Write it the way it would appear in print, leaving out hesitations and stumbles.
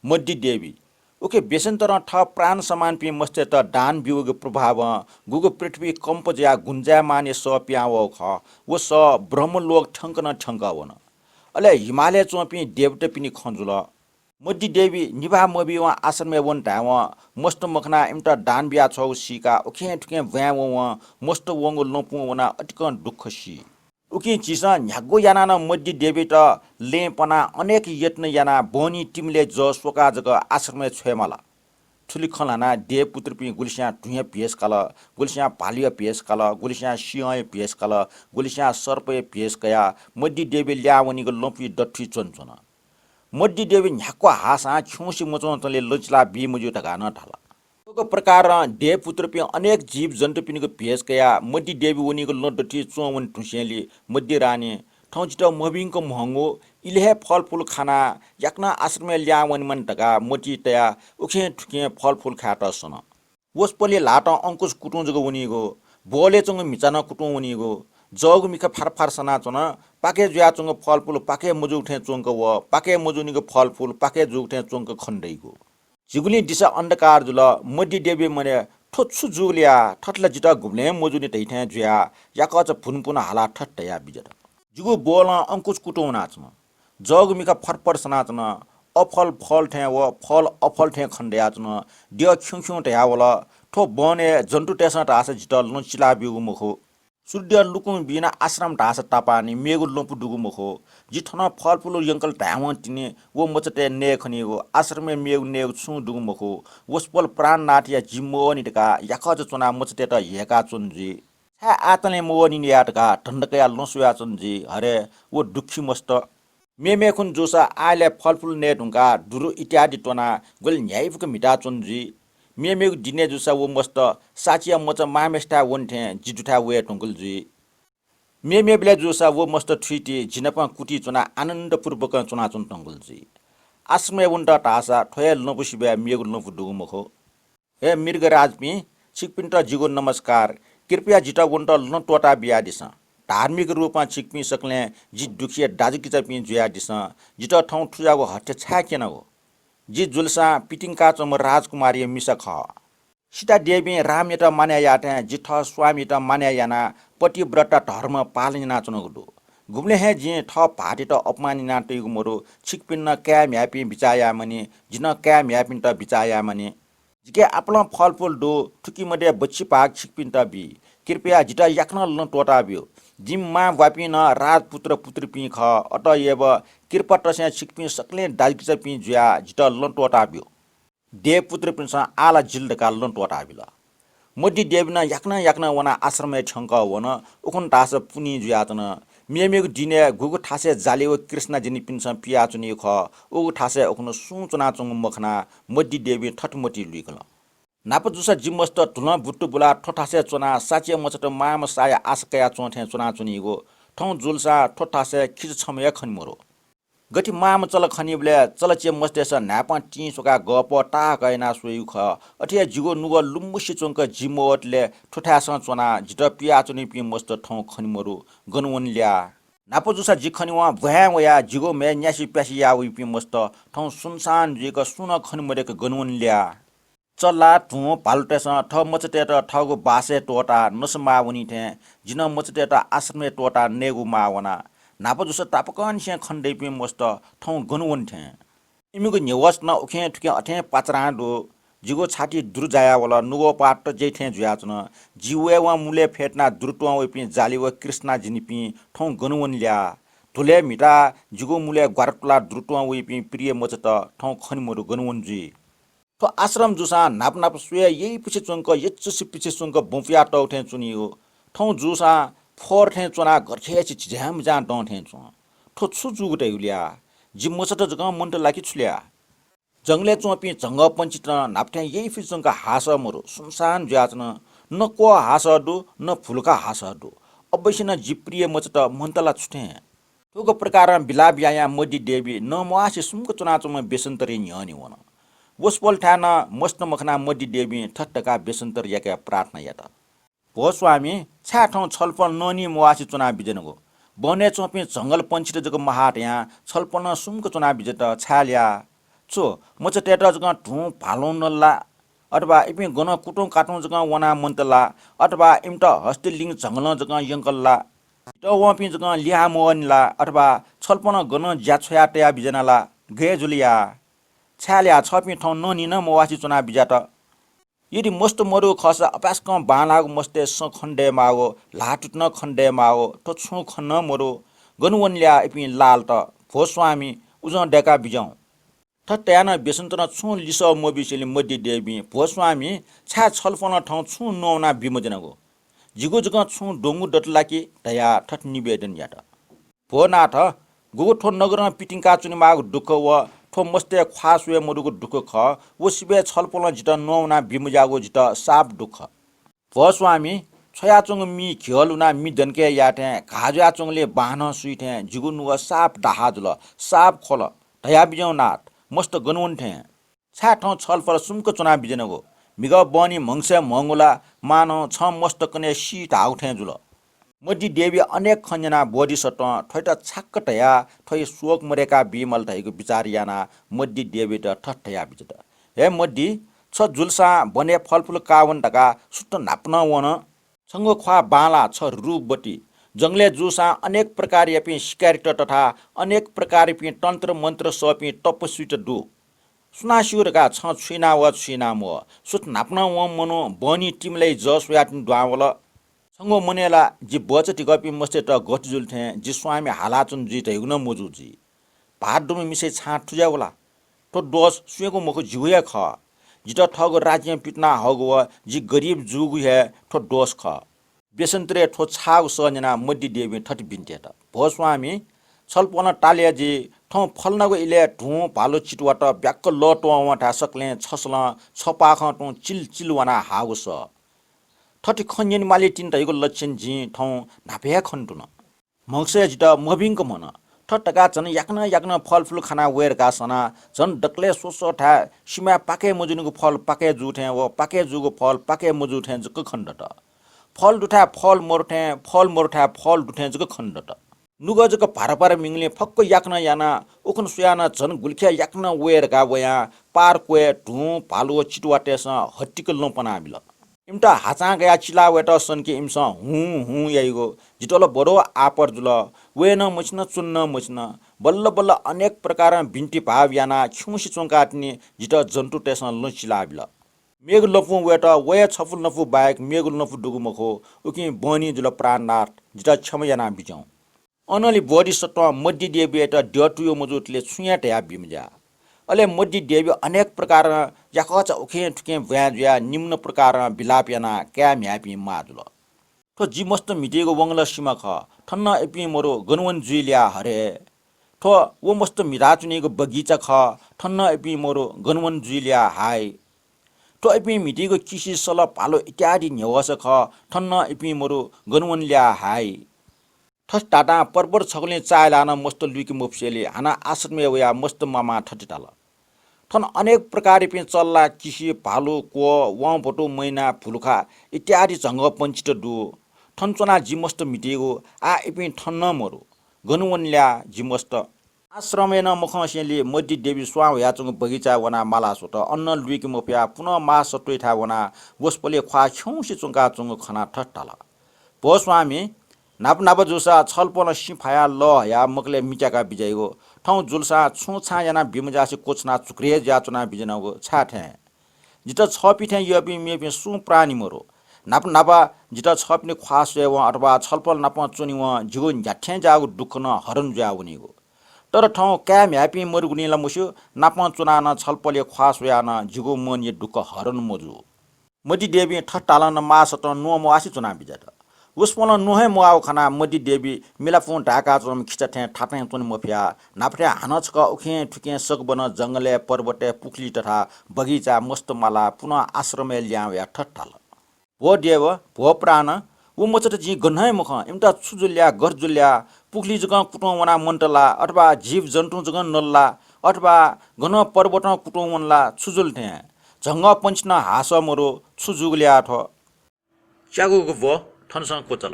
muddy देवी okay बेसंतर ठ प्राण समान पि मस्ते त दान बिउग प्रभाव गुगु पृथ्वी कम्पज्या गुन्जा माने स प्याव ख वो स ब्रह्मलोक ठंक न ठंक वन अले हिमालय चोपी देवते पिनि खंजुल मड्डी देवी निभा मबी वा आश्रम वन धाव मस्त मखना इमटा दान बिया छौ सिका ओखे ठुके व्याव व मस्त वंगो लोपु वना अटिकन दुख सी उकी चिसा न्यागो याना न मड्डी देवी त लेपना अनेक यत्न याना बोनी टिमले ज सोका जग आश्रम छेमाला ठुली खलाना देव पुत्र पि गुलिस्या टुया पिएस काल गुलिस्या पालिया पिएस काल गुलिस्या सिंह पिएस काल गुलिस्या सर्प पिएस कया मड्डी देवी ल्यावनी गो लोपी डट्ठी चोनचोन मड्डी देवी न्याको हासा छुसी मचोन तले लचला बी मुजु टका न ढाला को प्रकार देव पुत्र पि अनेक जीव जन्तु पिनिको भेष कया मड्डी देवी उनीको लड्डठी चोवन ठुसेली मड्डी रानी ठौचिट मबिङको महँगो इलेहे फलफुल खाना याक्न आश्रम ल्यावन मन टका मोटी तया उखे ठुके फलफुल खाट सन वसपले लाट अंकुश कुटुं जगो उनीको बोले चंग मिचान कुटुं उनीको जग मिका फारफार सना चन पाके जुया चंग फलफुल पाके मुजु उठे चंग व पाके मुजुनीको फलफुल पाके जु उठे चंग खण्डैको जिगुली दिशा अंधकार जुल मड्डी देवी मने ठोच्छु जुलिया ठट्ला जिटा घुम्ले मोजुनी तैठे जुया याकच फुनपुन हाला ठट्टया बिजर जुगु बोल अंकुश कुटो नाचन जग मिका फरफर सनाचन अफल फल ठे व फल अफल ठे खण्डया चन दिय खिउ ठया वला ठो बने जन्तु टेसा टास जिटा लचिला बिगु मुखो सूर्य लुकुम बिना आश्रम ढास टापानी मेगु लोपु डुगु मुखो जिठन फलफुल यंकल टावन तिने वो मचटे ने खनिगो आश्रम मेगु ने छु डुगु मुखो वसपल प्राण नाटिया जिम्मो निटका याखज चुना मचटे त हेका चुनजी छा आतले मोनी नियाटका ठण्डकया लसुया चुनजी हरे वो दुखी मस्त मेमे खुन जोसा आले फलफुल ने ढुंगा दुरु इत्यादि टोना गोल न्यायफुक मिटा चुनजी मेमेगु दिने जुसा वो मस्त साचिया मच मामेस्टा वन्थे जिजुठा वे टंगुल जी मेमे बेला जुसा वो मस्त ठुइटी जिनपा कुटी चुना आनन्द पूर्वक चुना चुन टंगुल जी आश्रमे वन्टा टासा ठोयल नपुसिबे मेगु नपु दुगु मखो हे मिर्गराज पि छिकपिन्ट जिगो नमस्कार कृपया जिटा वन्टा लन टोटा बिया दिस धार्मिक रूपमा छिकपि सकले जि दुखिया दाजुकिचा पि जुया दिस जिटा ठौ ठुजागो हट्टे छाकेन हो जी जुलसा पिटिङका चम राजकुमारी मिसा ख सीता देवी राम यता मान्या याटे जिठ स्वामी त मान्या याना पतिव्रता धर्म पालन नाचन गुडु घुम्ले हे जे ठ पाटी त अपमानी नाटै गुमरो छिकपिन्न क्या म्यापि बिचाया मने जिन क्या म्यापिन त बिचाया मने जिके आपला फलफुल दो ठुकी मडे बच्ची पाक छिकपिन त बि कृपया जिटा याक्न लन टोटा बियो जिम्मा वापिन राजपुत्र पुत्री पि ख अतएव कृपटसे छिकपि सकले दाजकिच पि जुया जिटा लन टोटा बियो देव पुत्र पिनसा आला जिल्डका लन टोटा बिला मड्डी देवना याक्न वना आश्रम ठंक वन उखन टास पुनी जुयातन मेमेगु दिने गुगु ठासे जालेव कृष्ण जिनि पिनसा पिया चुनि ख उगु ठासे उखन सुचना चंग मखना मड्डी देवी ठटमटी लुइकल नाप जुसा जिमस्त ठुला बुट्टु बुला ठठासे चोना साचे मचट माम साया आसकया चोथे चुना चुनिगो ठौ जुलसा ठठासे खिच छमय खनमरो गति माम चल खनिबले चलचे मस्तेस नापा टी सोका गप टा कैना सोयु ख अठिया जिगो नुग लुम्बुसी चोंक जिमोटले ठठास चोना जिट पिया चुनि पि मस्त ठौ खनमरो गनवन ल्या नाप जुसा जि खनिवा भया वया जिगो मे न्यासी प्यासी या उ पि मस्त ठौ सुनसान जिक सुन खनमरेक गनवन ल्या चल्ला ठुँ पाल्टेस ठ मचटेट ठगु बासे टोटा नसमावनी थे जिन मचटेट आश्रमे टोटा नेगु मावना नाप जुस तापकन से खण्डै पि मस्त ठौ गनुवन थे इमिगु नेवस न उखे ठुके अथे पाचरा दो जिगो छाती दुर्जाया वला नुगो पाट जेथे जुयाचन जिवे वा मुले फेटना दुर्टुवा वे पि जालिव कृष्णा जिनि पि ठौ गनुवन ल्या धुले मिटा जिगो मुले ग्वारटुला दुर्टुवा वे पि प्रिय मचट ठौ खनिमरु गनुवन जी तो आश्रम जुसा नाप नाप सुया यही पछि चुंक यच्चुसी पछि चुंक बुफिया टौथे चुनियो ठौ जुसा फोर थे चुना गरखे छि झ्याम जा डौथे चु ठो छु जुगुटे उलिया जिमसट जग मन्ट लाकी छुलिया जंगले चोपी जंग पंचित नापथे यही पछि चुंक हास मरु सुनसान ज्याचन न को हास दु न फुलका हास दु अवश्य जिप्रिय मचट मन्तला छुटे तोको प्रकार बिला बिया मड्डी देवी न मवासी सुमक चुना चुम बेसन्तरी न्यनी वन वसपल ठाना मस्त मखना मड्डी देवी ठट्टका बेसन्तर याका प्रार्थना याता भो स्वामी छा ठौ छलपल ननी मवासी चुना बिजनको बने चोपी जंगल पंचित जग महाट यहाँ छलपल सुमको चुना बिजत छाल्या छो मच टेटा जगा ढु भालो नल्ला अथवा इपि गन कुटुङ काटुङ जगा वना मन्तला अथवा इमटा हस्टेलिङ जंगल जगा यंकल्ला त वपि जगा लिहा मोनला अथवा छलपन गन ज्याछया टया बिजनाला गे जुलिया छ्याल्या छपि ठौ ननि न मवासी चुना बिजाट यदि मस्त मरु खस अपास्क बालाग मस्ते स खण्डे मागो लाटुट न खण्डे मागो त छु खन्न मरु गनुवनल्या इपि लाल त भोस्वामी उजं डेका बिजौ त त्यान बेसन्तर छु लिस मोबिसेली मड्डी देवी भोस्वामी छ्या छलफन ठौ छु नौना बिमजनको जिगो जग छु डोंगु डटलाकी दया ठट निवेदन याट भोनाथ गो ठो नगर पिटिङका चुनि माग दुख व ठो मस्ते ख्वासवे मरुको दुख ख वो सिबे छलपल जित नौना बिमजागो जित साप दुख भोस्वामी छयाचुङ मी घियलुना मी दनके याटे घाज्याचुङले बाहन सुइथे जिगु नुग साप डाहाजुल साप खोल दया बिजौ नाथ मस्त गनुन थे छा ठौ छलफल सुमको चुना बिजनको मिग बनी मंगसे मंगुला मानो छ मस्त कने सीट आउथे जुल मड्डी देवी अनेक खञ्जना बोडी सट ठैट छाक्क टया ठै शोक मरेका बिमल धैको विचार याना मड्डी देवी त ठठया बिजत हे मड्डी छ जुलसा बने फलफुल कावन ढका सुट्ट नाप्न वन छंगो ख्वा बाला छ रूपबटी जंगले जुसा अनेक प्रकार यापि शिकारिट तथा अनेक प्रकार पि तन्त्र मन्त्र सपि तपस्विट दु सुनासिउरका छ छुइना व छुइना म सुट नाप्न व मनो बनी टिमलाई जस याटिन द्वावल संगो मनेला जि बचटी गपि मस्ते त गटिजुल थे जि स्वामी हालाचुन जि तैगुन मोजुजी भात डुमे मिसे छाट ठुजावला तो दोस सुएको मको जिउया ख जित ठग राज्य पिटना हगो जि गरीब जुगु हे तो दोस ख बेसन्तरे ठो छाग सजना मड्डी देवी ठट बिन्ते त भोस्वामी छलपन टालिया जि ठौ फलनको इले ढु भालो चिटवाट ब्याक्क लटो वटा सकले छसल छपाख टु चिल चिल वना हाउस ठटी खन्यन माले तिन तैको लक्षण जी ठौ नापे खन्टुन मक्से जित मबिङक मन ठटका जन याक्न फलफुल खाना वेरका सना जन डक्ले सोसो ठा सिमा पाके मजुनुको फल पाके जुठे व पाके जुगो फल पाके मजुठे जक खण्डट फल दुठा फल मोरठे फल दुठे जक खण्डट नुग जक पार मिङले फक्क याक्न याना उखन सुयाना जन गुल्ख्या याक्न वेरका वया पार क्वे ढु भालो चिटवाटेस हट्टिक लोपना बिल इमटा हाचा गया चिला वेटा सनके इमस हु याइगो जिटोल बडो आपर जुल वेन मछन चुन्न मछन बल्ल बल्ल अनेक प्रकार बिन्टी भाव याना छुसी चोंकाट्ने जिट जन्तु टेसन लचिला बिल मेग लफु वेटा वे छफुल नफु बायक मेग नफु डुगुमखो उकि बनी जुल प्राणनाथ जिट क्षम याना बिजौ अनली बडी सट मड्डी देबेटा डटुयो मजुटले छुयाटया बिमजा अले मड्डी देवी अनेक प्रकार याकच उखे ठुके व्याज्या निम्न प्रकार बिलाप याना क्या म्यापी माजुल ठो जी मस्त मिटेको वंगल सीमा ख ठन्न एपी मोरो गनवन जुइल्या हरे ठो वो मस्त मिराचुनेको बगीचा ख ठन्न एपी मोरो गनवन जुइल्या हाय ठो एपी मिटेको किसी सल पालो इत्यादि न्यवस ख ठन्न एपी मोरो गनवन ल्या हाय ठस टाटा परबर छगले चायलान मस्त लुकी मोप्सेले हाना आश्रमे वया मस्त मामा ठटिटाल ठन अनेक प्रकार पे चल्ला किसी भालु को व भोटो मैना फुलुखा इत्यादि जंग पंचित दु ठन चना जिमस्त मिटेगो आ इपि ठन्न मरु गनुवनल्या जिमस्त आश्रमेन मुखसेले मड्डी देवी स्वाव याचुङ बगीचा वना माला सोट अन्न लुकी मोप्या पुनः मा सटोइठा वना वसपले ख्वा छौसी चुङका चुङ खना ठट्टाल भोस्वामी नाप जुसा छलपन सिफाया ल या मकले मिचाका बिजाइगो ठौ जुलसा छु छा याना बिमजासी कोचना चुक्रे जाचना बिजनागो छाठे जित छपिठे यपि मेपि सु प्राणी मरो नापा जित छपिने ख्वास व अथवा छलपल नाप चुनि व जिगो झ्याठे जागो दुख न हरन जाउनीगो तर ठौ क्याम ह्यापी मरुगुनीला मुस्यो नाप चुना न छलपले ख्वास या न जिगो मन ये दुख हरन मजु मडी देवी ठट्टालन मासट नो मवासी चुना बिजाट उसपन नुहे मुआव खाना मडी देवी मिलाफु ढाका चम खिचठे ठाटे चुन मफिया नाफटे हानचक उखे ठुके सक बन जंगले पर्वते पुखली तथा बगीचा मस्त माला पुनः आश्रमे ल्याव या ठट्टाल भो देव भो प्राण उ मचट जी गन्है मुख इमटा छुजुल्या गरजुल्या पुखली जग कुटो वना मन्टला अथवा जीव जन्तु जग नल्ला अथवा घन पर्वत कुटो वनला छुजुल थे जंग पंचना हास मरो छुजुल्या थ च्यागुको भो ठनसँग कोचल